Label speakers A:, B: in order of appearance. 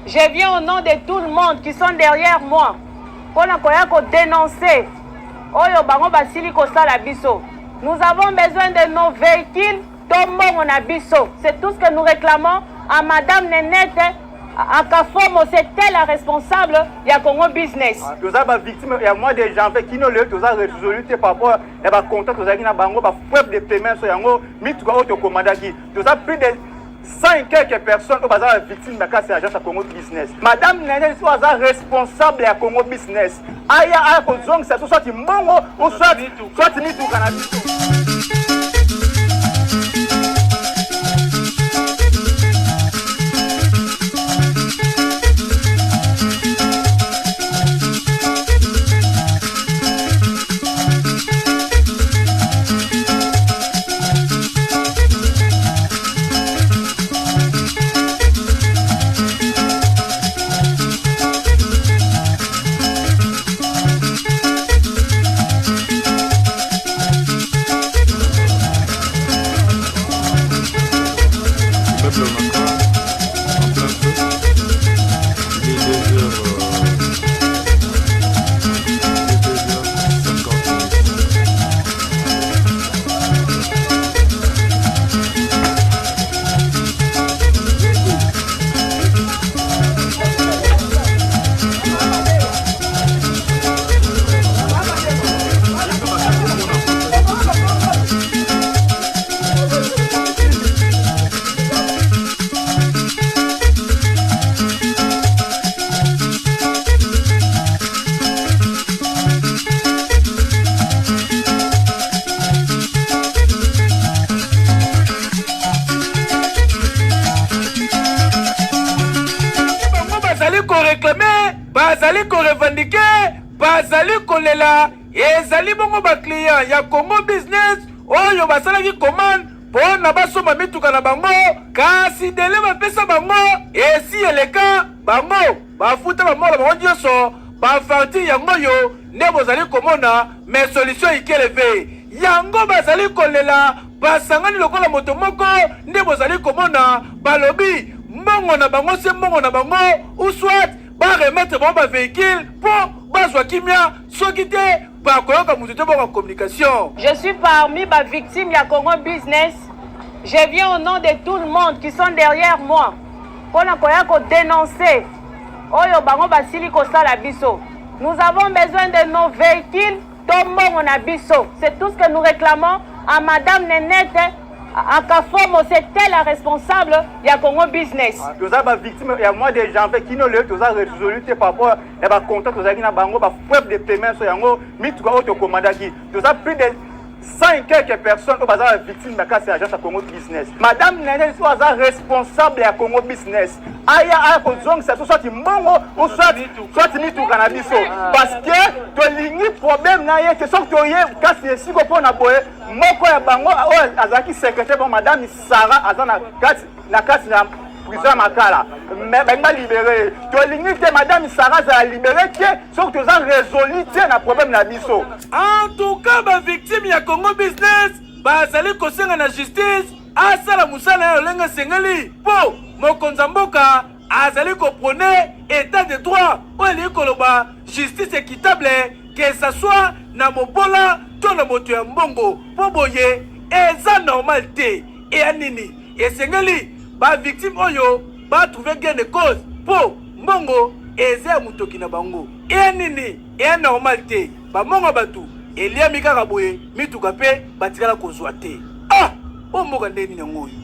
A: Je viens au nom de tout le monde qui sont derrière moi pour dénoncer. Oyo bango basili kosala biso. Nous avons besoin de nos véhicules. C'est tout ce que nous réclamons à Madame Nénette. À Kafomo, c'est elle la responsable de Congo Business.
B: Nous avons victime, il y a moins de gens qui nous ont résolu par rapport à contact, nous avons preuve de paiement sur Yango, mais tout autre commandant qui. Nous avons plus de 5 quelques personnes qui sont victimes de l'agence à Congo Business. Madame Nénette est responsable de Congo Business. Aya Kozong, c'est soit Mongo ou soit Mitou Cannabis.
C: bazali ko revendiquer, bazali kolela, ezali bongo ba client ya Congo Business oyo basalaki commande pour na basoma mituka na bango kasi dele bapesa bango esi eleka bango bafuta bamola bango nyonso bafarti yango yo ne bozali komona mais solution ikeleve yango bazali kolela basangani lokola moto moko nde bozali komona balobi mbongo na bango se mbongo na bango ou soit ba remettre bon ba véhicule pour bazwa kimia sokite ba koyoka mututo ba communication.
A: Je suis parmi les victimes de Congo Business. Je viens au nom de tout le monde qui sont derrière moi pour dénoncer. Oyo bango basili kosala biso. Nous avons besoin de nos véhicules. C'est tout ce que nous réclamons à Madame Nénette. À Kafomo, c'est elle la responsable de Congo Business.
B: Nous avons victime, il y a moins de gens qui nous ont résolu par rapport à contact, nous avons preuve de paiement sur Yango, mais tout autre commandant qui. Nous avons plus de 5 quelques personnes qui sont victimes de l'agence à Congo Business. Madame Nénette est responsable de Congo Business. Aya Kozong, c'est soit Mongo ou soit Mitou Cannabis. Parce que tu as un problème, c'est sûr que tu as un si pour na boye, moko ya bango azaki secrétaire pour Madame Sarah azana na kati na prison makala. Mais ben libéré. Tu as limité Madame Sarah a libéré que sauf que tu as résolu na problème na biso.
C: En tout cas, ba victime ya Congo Business, ba sali kosenga na justice, asala musala ya lenga sengeli. Po mokonza mboka azali ko prôner état de droit, oli koloba justice équitable, que ça soit na mobola to na moto ya mbongo. Po boye eza normalité et anini. Et sengeli ba victime oyo ba trouver gain de cause. Po mbongo eza mutoki na bango. Et nini et normalité. Ba mongo batu elia mikaka boye mituka pe batikala kozwa te. Ah! O mboka ndeni na ngoyi.